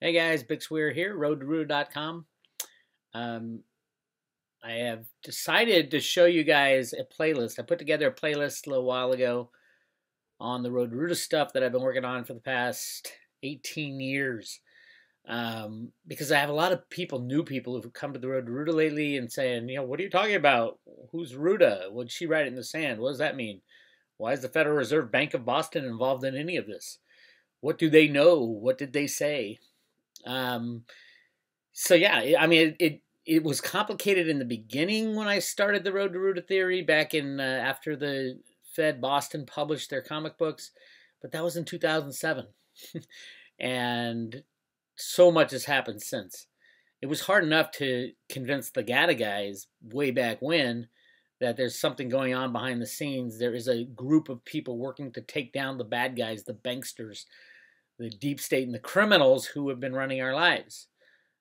Hey guys, Weir here, roadtoruta.com. Um, I have decided to show you guys a playlist. I put together a playlist a little while ago on the Road to Ruta stuff that I've been working on for the past 18 years. Because I have a lot of new people who've come to the Road to Ruta lately and saying, what are you talking about? Who's Ruta? What'd she write in the sand? What does that mean? Why is the Federal Reserve Bank of Boston involved in any of this? What do they know? What did they say? Um, So yeah, I mean, it was complicated in the beginning when I started the Road to Ruta theory back in after the Fed Boston published their comic books, but that was in 2007, and so much has happened since. It was hard enough to convince the GATA guys way back when that there's something going on behind the scenes. There is a group of people working to take down the bad guys, the banksters, the deep state, and the criminals who have been running our lives.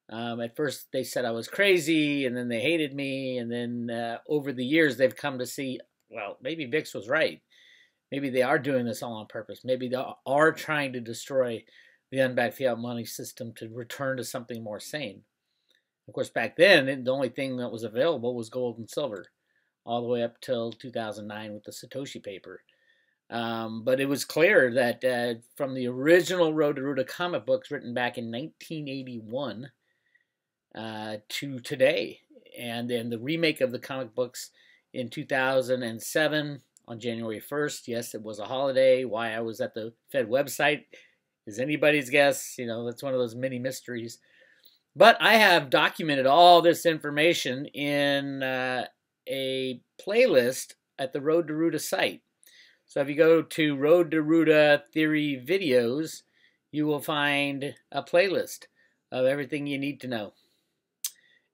At first, they said I was crazy, and then they hated me, and then over the years, they've come to see, well, maybe Vix was right. Maybe they are doing this all on purpose. Maybe they are trying to destroy the unbacked fiat money system to return to something more sane. Of course, back then, the only thing that was available was gold and silver, all the way up till 2009 with the Satoshi paper. But it was clear that from the original Road to Ruta comic books written back in 1981, to today. And then the remake of the comic books in 2007 on January 1st. Yes, it was a holiday. Why I was at the Fed website is anybody's guess. That's one of those mini mysteries. But I have documented all this information in a playlist at the Road to Ruta site. So if you go to Road to Ruta Theory Videos, you will find a playlist of everything you need to know.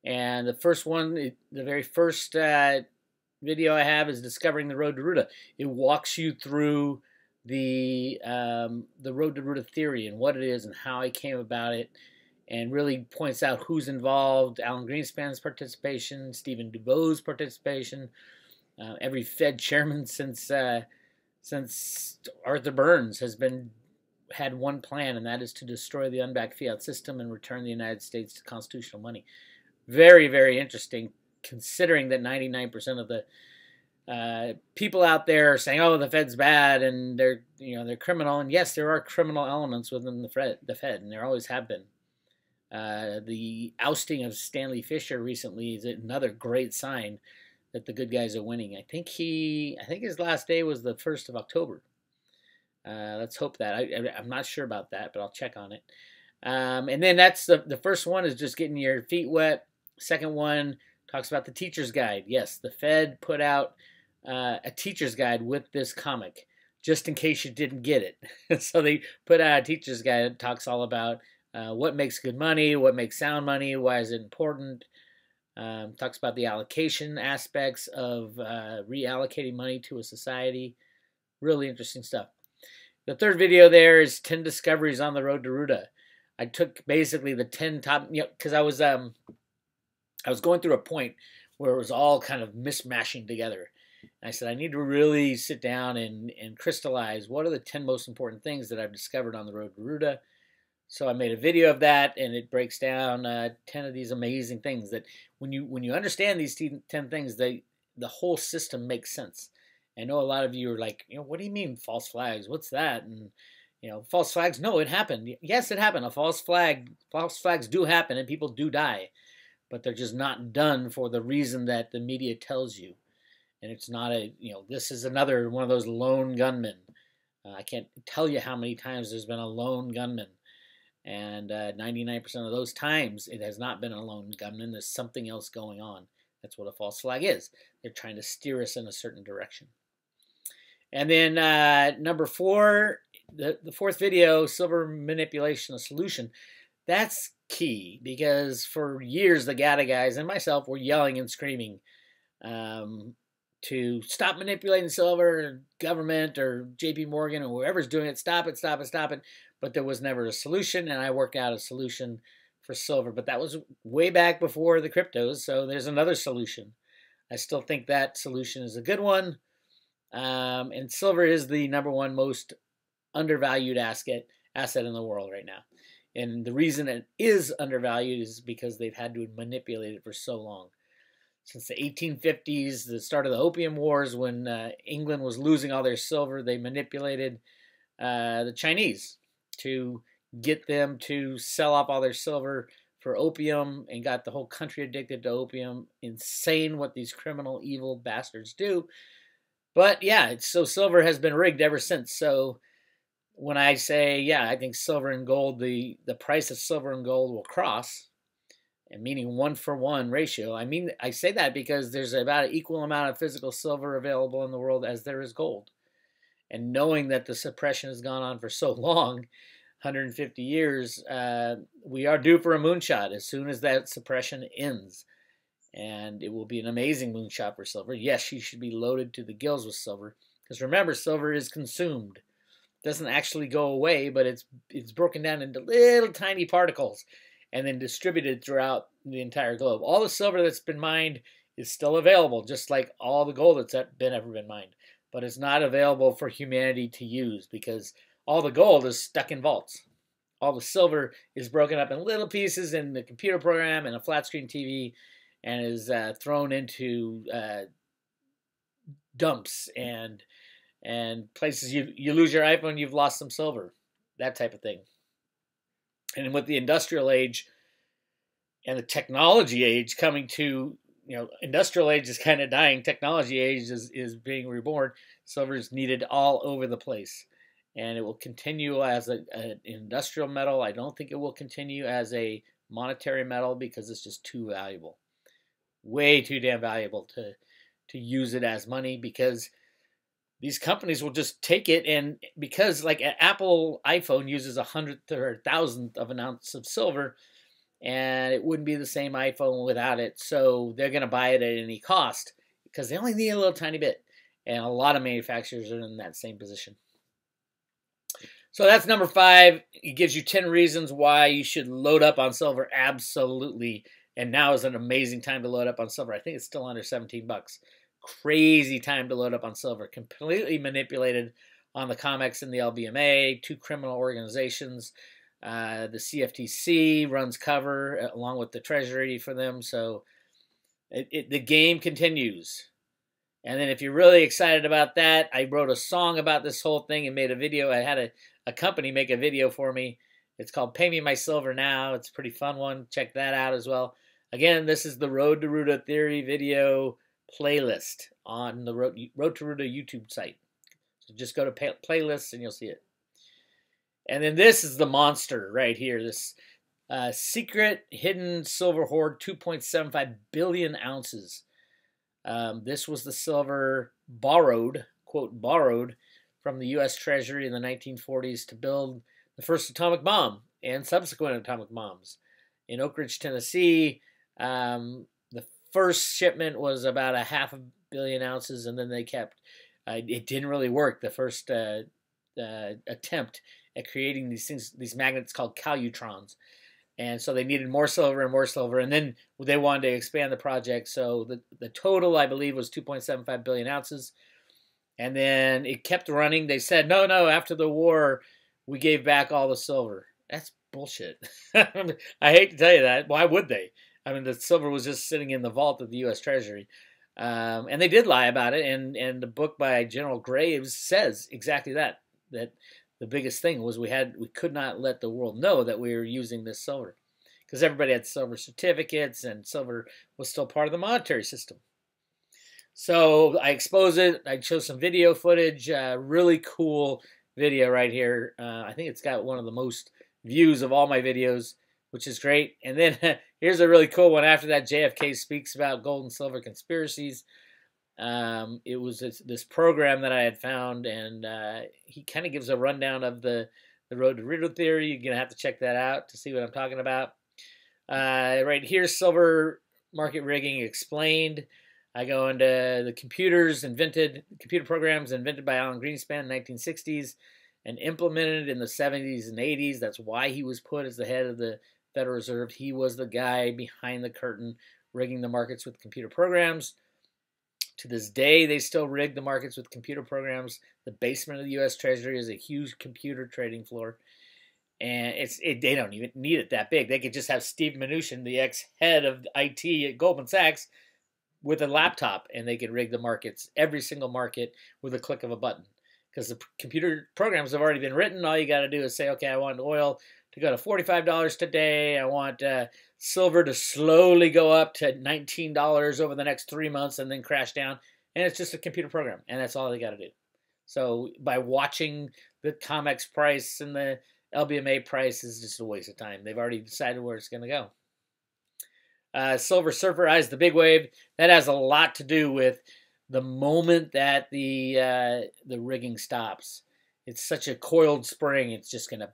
And the first one, the very first video I have is Discovering the Road to Ruta. It walks you through the Road to Ruta theory and what it is and how I came about it, and really points out who's involved, Alan Greenspan's participation, Stephen DuBois' participation, every Fed chairman since Arthur Burns has had one plan, and that is to destroy the unbacked fiat system and return the United States to constitutional money. Very, very interesting, considering that 99% of the people out there are saying, "Oh, the Fed's bad and they're criminal." And yes, there are criminal elements within the Fed, and there always have been. The ousting of Stanley Fischer recently is another great sign that the good guys are winning. I think his last day was the 1st of October. Let's hope that. I'm not sure about that, but I'll check on it. And then that's the first one is just getting your feet wet. Second one talks about the teacher's guide. Yes, the Fed put out a teacher's guide with this comic, just in case you didn't get it. So they put out a teacher's guide that talks all about what makes good money, what makes sound money, why is it important. Talks about the allocation aspects of reallocating money to a society. Really interesting stuff. The third video there is 10 discoveries on the Road to Ruta. I took basically the 10 top, because I was going through a point where it was all kind of mishmashing together. And I said, I need to really sit down and crystallize what are the 10 most important things that I've discovered on the Road to Ruta. So I made a video of that, and it breaks down 10 of these amazing things that when you understand these 10 things, the whole system makes sense. I know a lot of you are like, what do you mean false flags? What's that? And false flags. No, it happened. Yes, it happened. False flags do happen, and people do die, but they're just not done for the reason that the media tells you. And it's not this is another one of those lone gunmen. I can't tell you how many times there's been a lone gunman. And 99% of those times, it has not been a lone gunman. There's something else going on. That's what a false flag is. They're trying to steer us in a certain direction. And then number 4, the fourth video, Silver Manipulation, a Solution. That's key, because for years, the GATA guys and myself were yelling and screaming to stop manipulating silver, government or JP Morgan or whoever's doing it, stop it, stop it, stop it. But there was never a solution, and I worked out a solution for silver. But that was way back before the cryptos, so there's another solution. I still think that solution is a good one. And silver is the #1 most undervalued asset in the world right now. And the reason it is undervalued is because they've had to manipulate it for so long. Since the 1850s, the start of the Opium Wars, when England was losing all their silver, they manipulated the Chinese to get them to sell off all their silver for opium and got the whole country addicted to opium. Insane what these criminal, evil bastards do. But yeah, so silver has been rigged ever since. So when I say, yeah, I think silver and gold, the price of silver and gold will cross, and meaning 1-for-1 ratio. I mean, I say that because there's about an equal amount of physical silver available in the world as there is gold. And knowing that the suppression has gone on for so long, 150 years, we are due for a moonshot as soon as that suppression ends. And it will be an amazing moonshot for silver. Yes, you should be loaded to the gills with silver. Because remember, silver is consumed. It doesn't actually go away, but it's broken down into little tiny particles and then distributed throughout the entire globe. All the silver that's been mined is still available, just like all the gold that's ever been mined. But it's not available for humanity to use because all the gold is stuck in vaults. All the silver is broken up in little pieces in the computer program and a flat screen TV and is thrown into dumps and places you lose your iPhone, you've lost some silver, that type of thing. And with the industrial age and the technology age coming to, industrial age is kind of dying. Technology age is being reborn. Silver is needed all over the place. And it will continue as an industrial metal. I don't think it will continue as a monetary metal because it's just too valuable. Way too damn valuable to use it as money because these companies will just take it, and because like an Apple iPhone uses 100th or 1,000th of an ounce of silver, and it wouldn't be the same iPhone without it, so they're going to buy it at any cost because they only need a little tiny bit, and a lot of manufacturers are in that same position. So that's number 5. It gives you 10 reasons why you should load up on silver. Absolutely. And now is an amazing time to load up on silver. I think it's still under 17 bucks. Crazy time to load up on silver. Completely manipulated on the COMEX and the LBMA, 2 criminal organizations. The CFTC runs cover along with the Treasury for them. So the game continues. And then if you're really excited about that, I wrote a song about this whole thing and made a video. I had a company make a video for me. It's called Pay Me My Silver Now. It's a pretty fun one. Check that out as well. Again, this is the Road to Roota Theory video playlist on the Road to Roota YouTube site. So just go to playlists and you'll see it. And then this is the monster right here. This secret hidden silver hoard, 2.75 billion ounces. This was the silver borrowed, quote, borrowed from the U.S. Treasury in the 1940s to build the first atomic bomb and subsequent atomic bombs. In Oak Ridge, Tennessee, the first shipment was about 500 million ounces, and then they kept, it didn't really work, the first attempt at creating these things, these magnets called calutrons. And so they needed more silver, and then they wanted to expand the project. So the total, I believe, was 2.75 billion ounces. And then it kept running. They said, no, after the war, we gave back all the silver. That's bullshit. I hate to tell you that. Why would they? I mean, the silver was just sitting in the vault of the U.S. Treasury. And they did lie about it. And the book by General Graves says exactly that the biggest thing was we could not let the world know that we were using this silver because everybody had silver certificates and silver was still part of the monetary system. So I exposed it. I chose some video footage, really cool video right here. I think it's got one of the most views of all my videos, which is great. And then here's a really cool one. After that, JFK speaks about gold and silver conspiracies. It was this program that I had found, and he kind of gives a rundown of the Road to Roota theory. You're going to have to check that out to see what I'm talking about. Right here, silver market rigging explained. I go into the computer programs invented by Alan Greenspan in the 1960s and implemented in the 70s and 80s. That's why he was put as the head of the Federal Reserve. He was the guy behind the curtain rigging the markets with computer programs. To this day, they still rig the markets with computer programs. The basement of the U.S. Treasury is a huge computer trading floor. And they don't even need it that big. They could just have Steve Mnuchin, the ex-head of IT at Goldman Sachs, with a laptop, and they could rig the markets, every single market, with a click of a button. Because the computer programs have already been written. All you got to do is say, okay, I want oil to go to $45 today. I want silver to slowly go up to $19 over the next 3 months and then crash down. And it's just a computer program, and that's all they got to do. So by watching the COMEX price and the LBMA price is just a waste of time. They've already decided where it's going to go. Silver Surfer Eyes the big wave. That has a lot to do with the moment that the rigging stops. It's such a coiled spring. It's just going to,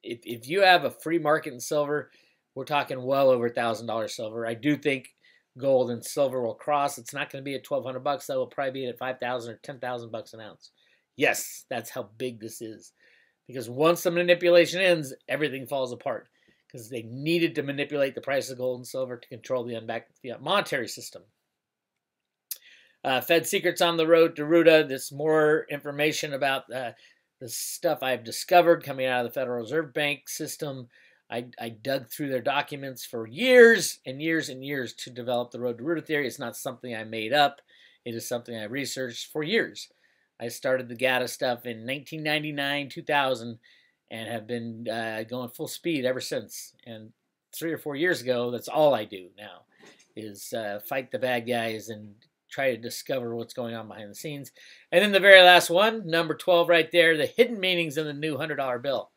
if you have a free market in silver, we're talking well over $1,000 silver. I do think gold and silver will cross. It's not going to be at $1,200 bucks. That will probably be at 5,000 or 10,000 bucks an ounce. Yes, that's how big this is. Because once the manipulation ends, everything falls apart. Because they needed to manipulate the price of gold and silver to control the unbacked fiat monetary system. Fed Secrets on the Road to Roota. There's more information about the stuff I've discovered coming out of the Federal Reserve Bank system. I dug through their documents for years and years and years to develop the Road to Roota theory. It's not something I made up. It is something I researched for years. I started the GATA stuff in 1999, 2000, and have been going full speed ever since. And 3 or 4 years ago, that's all I do now, is fight the bad guys and try to discover what's going on behind the scenes. And then the very last one, number 12 right there, the hidden meanings in the new $100 bill.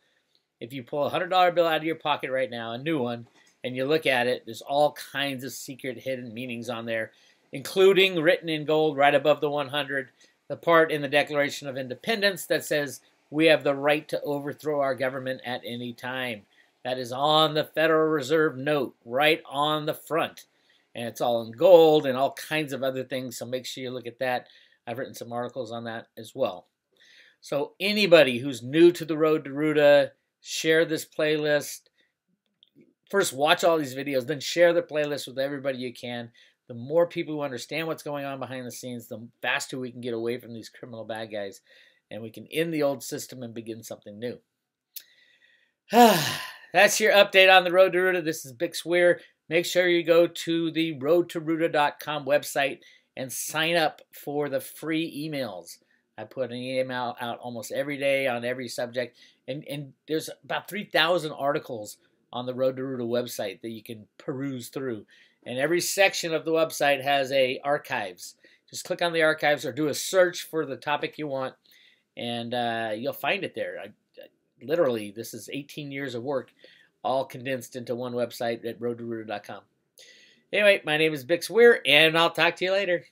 If you pull a $100 bill out of your pocket right now, a new one, and you look at it, there's all kinds of secret hidden meanings on there, including written in gold right above the 100, the part in the Declaration of Independence that says we have the right to overthrow our government at any time. That is on the Federal Reserve note, right on the front. And it's all in gold and all kinds of other things, so make sure you look at that. I've written some articles on that as well. So anybody who's new to the Road to Roota, share this playlist. First, watch all these videos, then share the playlist with everybody you can. The more people who understand what's going on behind the scenes, the faster we can get away from these criminal bad guys, and we can end the old system and begin something new. That's your update on the Road to Roota. This is Bix Weir. Make sure you go to the roadtoroota.com website and sign up for the free emails. I put an email out almost every day on every subject, and there's about 3,000 articles on the Road to Roota website that you can peruse through. And every section of the website has a archives. Just click on the archives or do a search for the topic you want, and you'll find it there. Literally, this is 18 years of work, all condensed into one website at roadtoroota.com. Anyway, my name is Bix Weir, and I'll talk to you later.